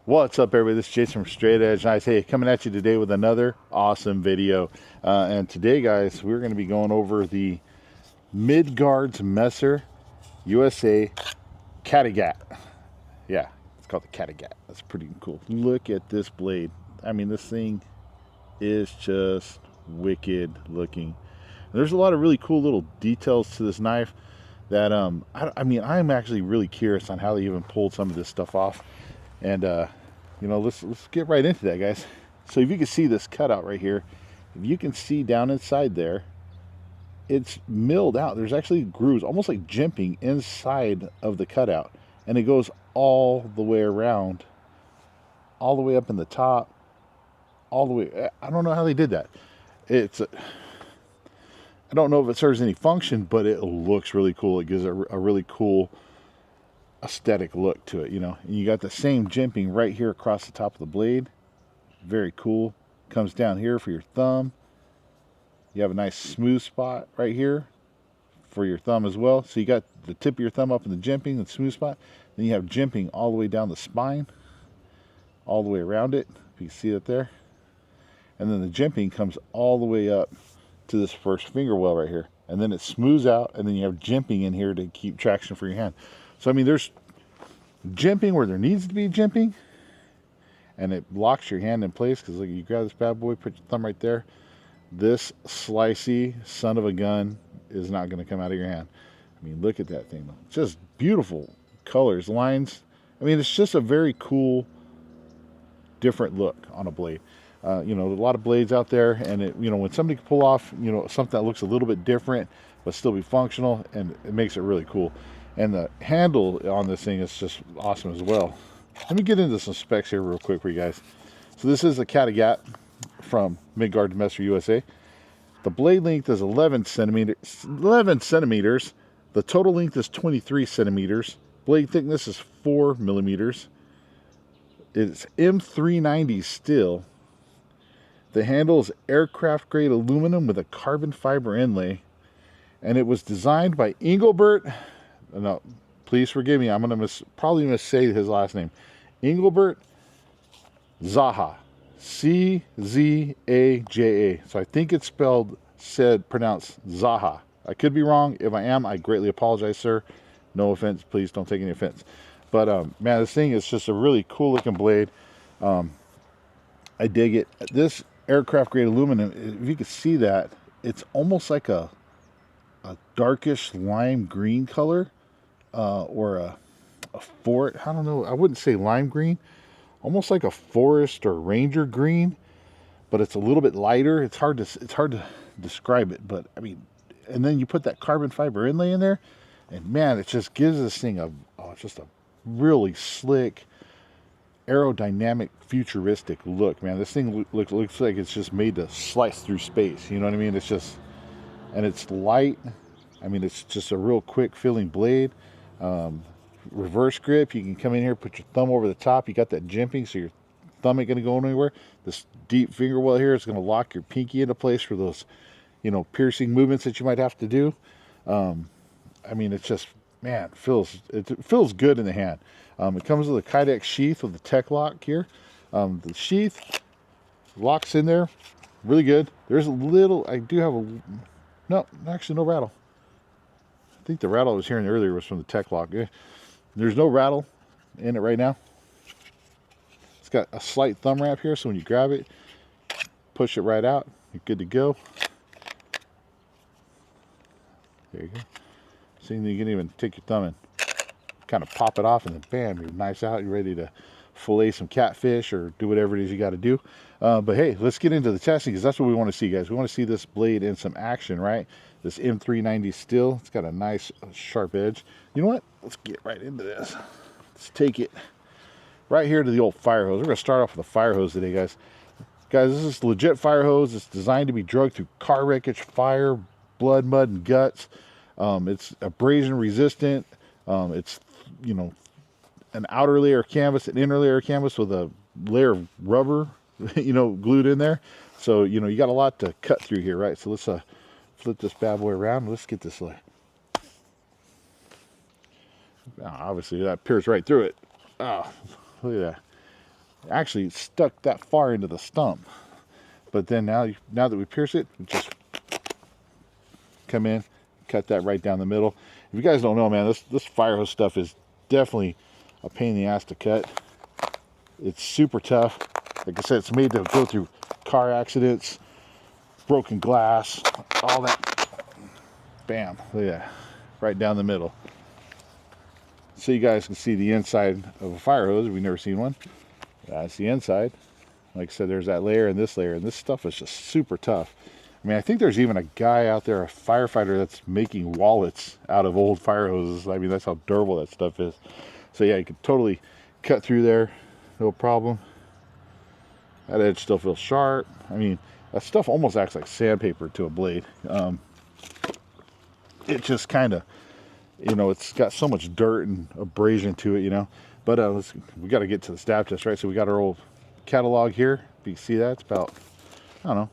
What's up, everybody? This is Jason from Straight Edge. Nice, hey, coming at you today with another awesome video. And today, guys, we're going to be going over the Midgards-Messer-USA Kattegat. Yeah, it's called the Kattegat. That's pretty cool. Look at this blade. I mean, this thing is just wicked looking. There's a lot of really cool little details to this knife that I mean, I'm actually really curious on how they even pulled some of this stuff off. And you know, let's get right into that, guys. So if you can see this cutout right here, if you can see down inside there, it's milled out. There's actually grooves, almost like jimping inside of the cutout, and it goes all the way around, all the way up in the top, all the way. I don't know how they did that. I don't know if it serves any function, but it looks really cool. It gives a really cool aesthetic look to it, you know. And you got the same jimping right here across the top of the blade. Very cool. Comes down here for your thumb. You have a nice smooth spot right here for your thumb as well. So you got the tip of your thumb up in the jimping, the smooth spot. Then you have jimping all the way down the spine, all the way around it. If you can see it there. And then the jimping comes all the way up to this first finger well right here. And then it smooths out, and then you have jimping in here to keep traction for your hand. So, I mean, there's jimping where there needs to be jimping, and it locks your hand in place, because look, you grab this bad boy, put your thumb right there. This slicey son of a gun is not going to come out of your hand. I mean, look at that thing. Just beautiful colors, lines. I mean, it's just a very cool, different look on a blade. You know, a lot of blades out there, and it, you know, when somebody can pull off, you know, something that looks a little bit different but still be functional, and it makes it really cool. And the handle on this thing is just awesome as well. Let me get into some specs here real quick for you guys. So this is a Kattegat from Midgards-Messer-USA. The blade length is 11 centimeters. The total length is 23 centimeters. Blade thickness is 4 millimeters. It's M390 steel. The handle is aircraft grade aluminum with a carbon fiber inlay. And it was designed by Engelbert. No, please forgive me. I'm going to probably missay his last name. Engelbert Zaha. C-Z-A-J-A. So I think it's pronounced Zaha. I could be wrong. If I am, I greatly apologize, sir. No offense. Please don't take any offense. But, man, this thing is just a really cool looking blade. I dig it. This aircraft grade aluminum, if you can see that, it's almost like a darkish lime green color. Or a forest, I don't know, I wouldn't say lime green, almost like a forest or ranger green, but it's a little bit lighter. It's hard to describe it, but I mean, and then you put that carbon fiber inlay in there, and man, it just gives this thing just a really slick, aerodynamic, futuristic look. Man, this thing looks like it's just made to slice through space. You know what I mean? It's just, and it's light. I mean, it's just a real quick feeling blade. Reverse grip, you can come in here, put your thumb over the top. You got that jimping, so your thumb ain't going to go anywhere. This deep finger well here is going to lock your pinky into place for those, you know, piercing movements that you might have to do. I mean, it's just, man, it feels good in the hand. It comes with a Kydex sheath with the tech lock here. The sheath locks in there really good. There's a little, no, actually no rattle. I think the rattle I was hearing earlier was from the tech lock. There's no rattle in it right now. It's got a slight thumb wrap here, so when you grab it, push it right out, you're good to go. There you go. So you can even take your thumb and kind of pop it off, and then bam, your knife's out. You're ready to fillet some catfish or do whatever it is you got to do. But hey, let's get into the testing, because that's what we want to see, guys. We want to see this blade in some action, right? This M390 steel, it's got a nice sharp edge. You know what? Let's get right into this. Let's take it right here to the old fire hose. We're going to start off with a fire hose today, guys. Guys, this is legit fire hose. It's designed to be drugged through car wreckage, fire, blood, mud, and guts. It's abrasion resistant. It's, you know, an outer layer of canvas, an inner layer of canvas with a layer of rubber, you know, glued in there. So, you know, you got a lot to cut through here, right? So let's flip this bad boy around. Let's get this. Obviously, that pierced right through it. Oh, look at that. Actually stuck that far into the stump. But then now that we pierce it, we just come in, cut that right down the middle. If you guys don't know, man, this fire hose stuff is definitely a pain in the ass to cut. It's super tough. Like I said, it's made to go through car accidents, broken glass, all that. Bam, look at that, right down the middle. So you guys can see the inside of a fire hose if you've never seen one. That's the inside. Like I said, there's that layer and this stuff is just super tough. I mean, I think there's even a guy out there, a firefighter, that's making wallets out of old fire hoses. I mean, that's how durable that stuff is. So yeah, you can totally cut through there, no problem. That edge still feels sharp. I mean, that stuff almost acts like sandpaper to a blade. It just kind of, you know, it's got so much dirt and abrasion to it, you know. But we got to get to the stab test, right? So we got our old catalog here. If you can see that, it's about, I don't know,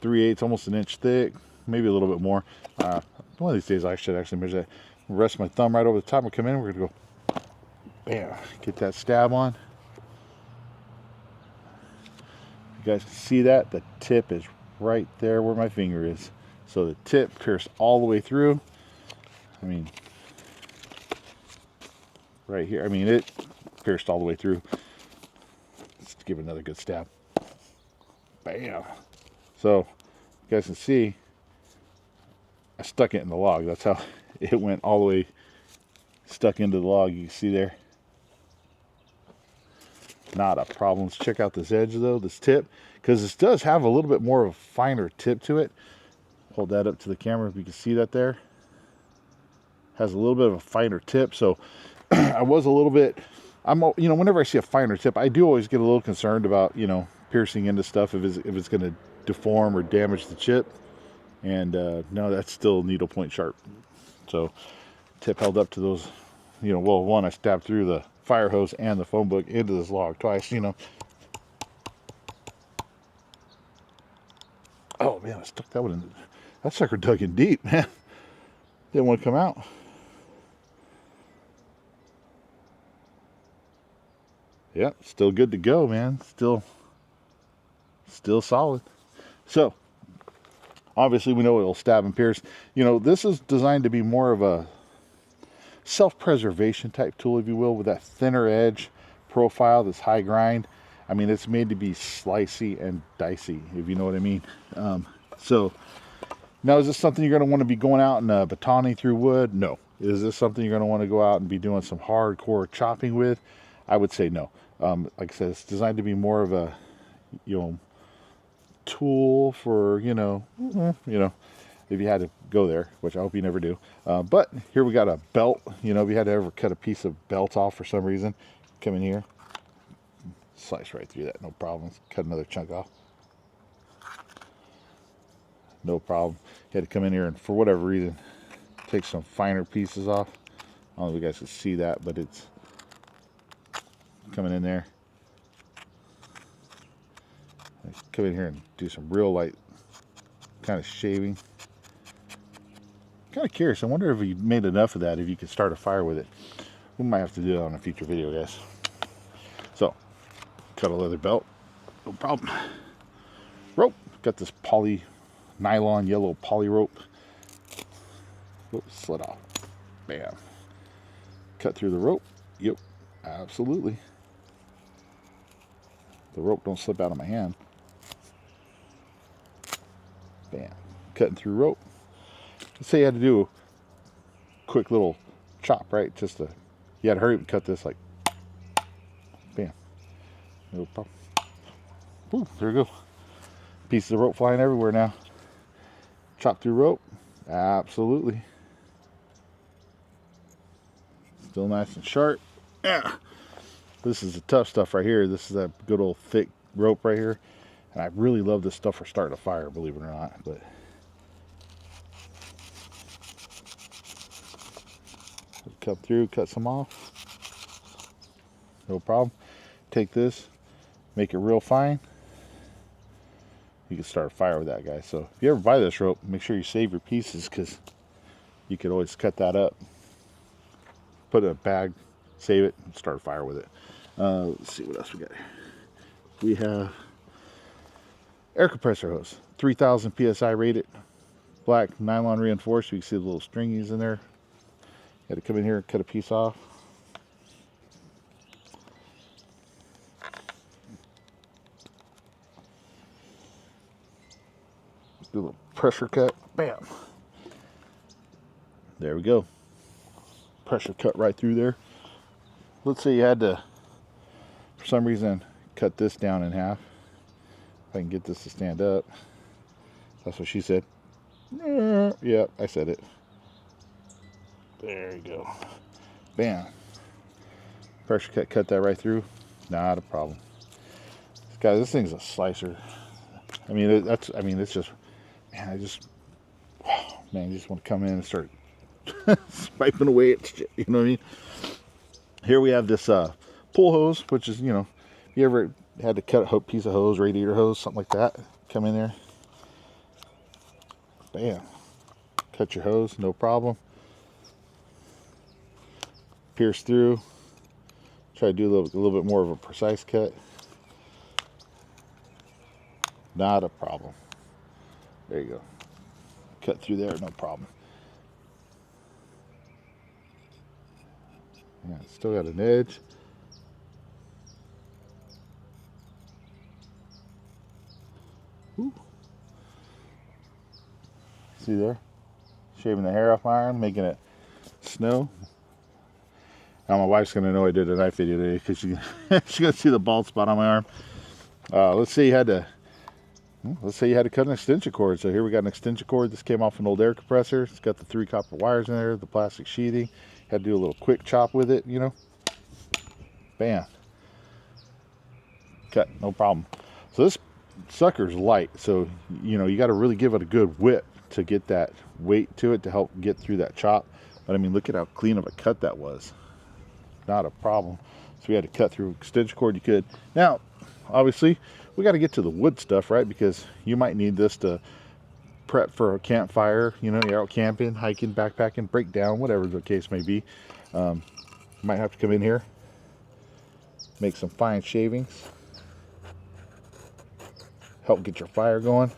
3/8, almost an inch thick, maybe a little bit more. One of these days I should actually measure that. Rest my thumb right over the top and come in. We're going to go, bam, get that stab on. You guys can see that? The tip is right there where my finger is. So the tip pierced all the way through. I mean, right here. I mean, it pierced all the way through. Let's give it another good stab. Bam. So, you guys can see, I stuck it in the log. That's how it went all the way stuck into the log. You can see there. Not a problem. Let's check out this edge though, this tip, because this does have a little bit more of a finer tip to it. Hold that up to the camera if you can see that there. Has a little bit of a finer tip, so I was a little bit, you know, whenever I see a finer tip, I do always get a little concerned about, you know, piercing into stuff if it's going to deform or damage the chip. And no, that's still needlepoint sharp. So tip held up to those, you know, well, one, I stabbed through the fire hose and the phone book into this log twice, you know. Oh man, I stuck that one in. That sucker dug in deep, man. Didn't want to come out. Yeah, still good to go, man. Still solid. So, obviously we know it'll stab and pierce. You know, this is designed to be more of a self-preservation type tool, if you will, with that thinner edge profile, this high grind. I mean, it's made to be slicey and dicey, if you know what I mean. So, now is this something you're going to want to be going out and batoning through wood? No. Is this something you're going to want to go out and be doing some hardcore chopping with? I would say no. Like I said, it's designed to be more of a, you know, tool for, you know, if you had to go there, which I hope you never do. But here we got a belt. You know, if you had to ever cut a piece of belt off for some reason, come in here, slice right through that, no problems. Cut another chunk off, no problem. You had to come in here and for whatever reason take some finer pieces off. I don't know if you guys can see that, but it's coming in there. Come in here and do some real light kind of shaving. Kind of curious. I wonder if you made enough of that, if you could start a fire with it. We might have to do that on a future video, guys. So, cut a leather belt, no problem. Rope, got this poly, nylon yellow poly rope. Whoops, slid off. Bam. Cut through the rope. Yep, absolutely. The rope don't slip out of my hand. Bam. Cutting through rope. Let's say you had to do a quick little chop, right? Just to, you had to hurry up and cut this like, bam. No problem. Ooh, there we go. Pieces of rope flying everywhere now. Chop through rope. Absolutely. Still nice and sharp. Yeah. This is the tough stuff right here. This is that good old thick rope right here. And I really love this stuff for starting a fire, believe it or not. But cut through, cut some off. No problem. Take this, make it real fine. You can start a fire with that, guys. So if you ever buy this rope, make sure you save your pieces, because you could always cut that up, put it in a bag, save it, and start a fire with it. Let's see what else we got here. we have air compressor hose, 3000 psi rated, black nylon reinforced. You can see the little stringies in there. Had to come in here and cut a piece off. Do a little pressure cut. Bam. There we go. Pressure cut right through there. Let's say you had to, for some reason, cut this down in half. If I can get this to stand up. That's what she said. Yeah, I said it. There you go. Bam. Pressure cut that right through. Not a problem. Guys, this thing's a slicer. I mean, it's just, man, you just want to come in and start swiping away at shit, you know what I mean? Here we have this pull hose, which is, you ever had to cut a piece of hose, radiator hose, something like that, come in there, bam, cut your hose, no problem. Pierce through, try to do a little bit more of a precise cut. Not a problem. There you go. Cut through there, no problem. Yeah, still got an edge. Ooh. See there? Shaving the hair off my arm, making it snow. Now my wife's gonna know I did a knife video today because she's gonna see the bald spot on my arm. Let's say you had to cut an extension cord. So here we got an extension cord. This came off an old air compressor. It's got the 3 copper wires in there, the plastic sheathing. Had to do a little quick chop with it, Bam. Cut, no problem. So this sucker's light. So, you got to really give it a good whip to get that weight to it to help get through that chop. But I mean, look at how clean of a cut that was. Not a problem. So we had to cut through extension cord. You could. Now, obviously, we got to get to the wood stuff, right? Because you might need this to prep for a campfire. You're out camping, hiking, backpacking, break down, whatever the case may be. Might have to come in here, make some fine shavings, help get your fire going.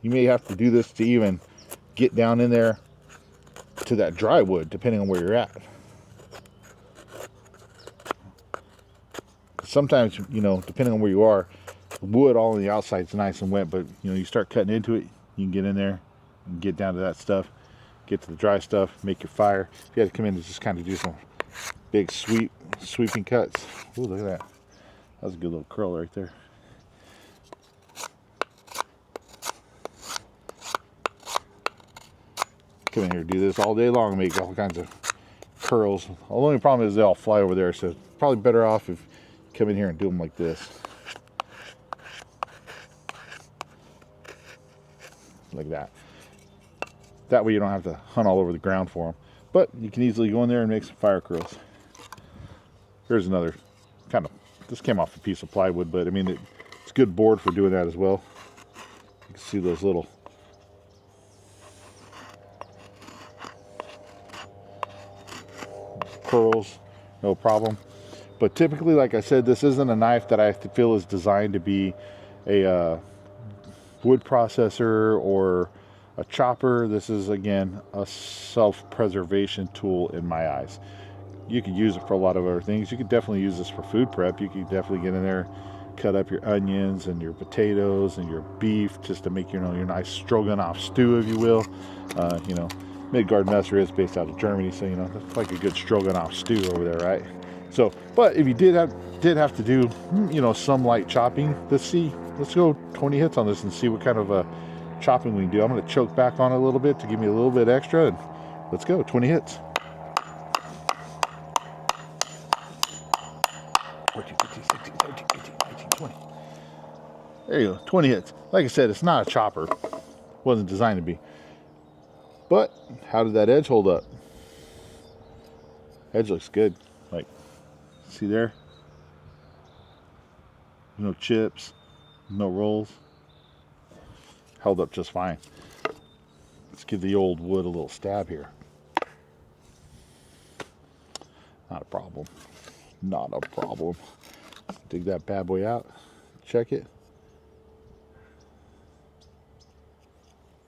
You may have to do this to even get down in there to that dry wood, depending on where you're at. Sometimes, depending on where you are, the wood all on the outside is nice and wet, but you start cutting into it, you can get in there and get down to that stuff, get to the dry stuff, make your fire. If you had to come in and just kind of do some big sweeping cuts. Ooh, look at that. That was a good little curl right there. Come in here, do this all day long, make all kinds of curls. The only problem is they all fly over there, so it's probably better off if you come in here and do them like this. Like that. That way you don't have to hunt all over the ground for them. But you can easily go in there and make some fire curls. Here's another kind of, this came off a piece of plywood, but I mean, it's good board for doing that as well. You can see those little curls, no problem. But typically, like I said, this isn't a knife that I feel is designed to be a wood processor or a chopper. This is, again, a self-preservation tool in my eyes. You could use it for a lot of other things. You could definitely use this for food prep. You could definitely get in there, cut up your onions and your potatoes and your beef just to make your nice stroganoff stew, if you will. Midgards-Messer is based out of Germany, so that's like a good stroganoff stew over there, right? So, but if you did have to do some light chopping, let's go 20 hits on this and see what kind of chopping we can do. I'm going to choke back on it a little bit to give me a little bit extra, and let's go 20 hits. 14, 15, 16, 17, 18, 19, 20. There you go, 20 hits. Like I said, it's not a chopper. Wasn't designed to be. But how did that edge hold up? Edge looks good. Like, see there? No chips, no rolls. Held up just fine. Let's give the old wood a little stab here. Not a problem. Not a problem. Dig that bad boy out. Check it.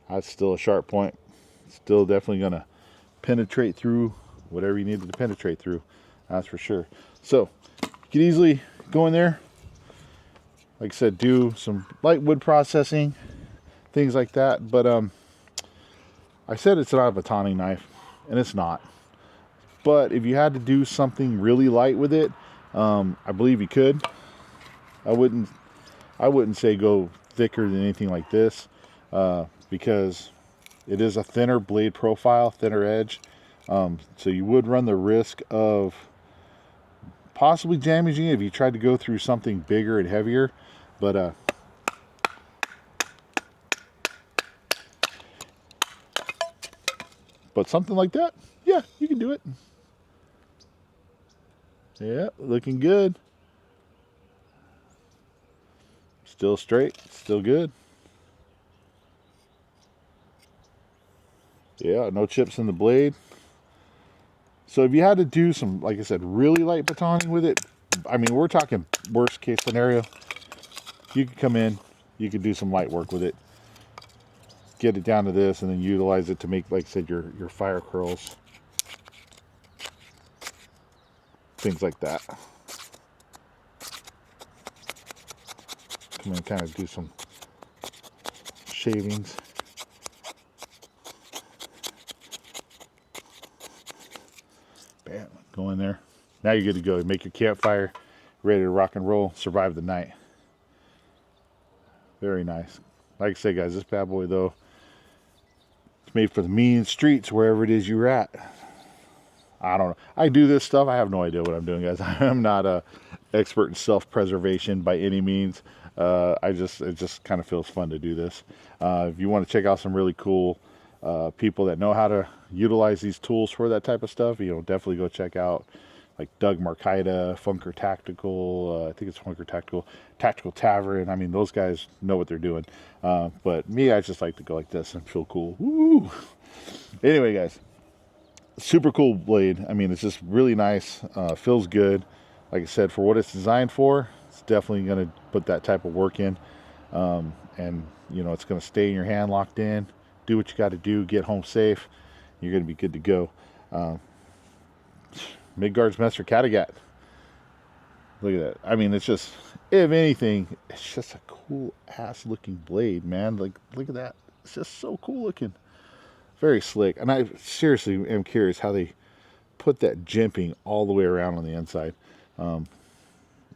That's still a sharp point. Still definitely going to penetrate through whatever you needed to penetrate through. That's for sure. So you can easily go in there, like I said, do some light wood processing, things like that. But I said it's not a batoning knife, and it's not. But if you had to do something really light with it, I believe you could. I wouldn't say go thicker than anything like this, because it is a thinner blade profile, thinner edge. So you would run the risk of possibly damaging it if you tried to go through something bigger and heavier. But something like that, yeah, you can do it. Yeah, looking good. Still straight, still good. Yeah, no chips in the blade. So if you had to do some, like I said, really light batoning with it, I mean, we're talking worst case scenario. You could come in, you could do some light work with it, get it down to this, and then utilize it to make, like I said, your fire curls, things like that. Come in and kind of do some shavings. Bam, go in there. Now you're good to go. Make your campfire, ready to rock and roll, survive the night. Very nice. Like I say, guys, this bad boy, though, it's made for the mean streets, wherever it is you're at. I don't know. I do this stuff. I have no idea what I'm doing, guys. I'm not a expert in self-preservation by any means. It just kind of feels fun to do this. If you want to check out some really cool people that know how to utilize these tools for that type of stuff, definitely go check out like Doug Markita, Funker Tactical. I think it's Funker Tactical Tavern. I mean, those guys know what they're doing. But me, I just like to go like this and feel cool. Woo! Anyway, guys, super cool blade. I mean, it's just really nice. Feels good. Like I said, for what it's designed for, it's definitely going to put that type of work in. And it's going to stay in your hand locked in. Do what you got to do. Get home safe. You're going to be good to go. Midgards-Messer Kattegat. Look at that. I mean, it's just, if anything, it's just a cool ass looking blade, man. Like, look at that. It's just so cool looking. Very slick. And I seriously am curious how they put that jimping all the way around on the inside.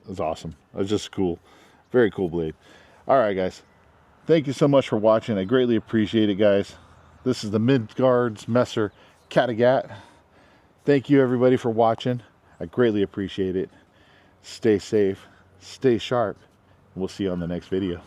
It's awesome. It's just cool. Very cool blade. All right, guys. Thank you so much for watching. I greatly appreciate it, guys. This is the Midgards-Messer Kattegat. Thank you, everybody, for watching. I greatly appreciate it. Stay safe. Stay sharp. We'll see you on the next video.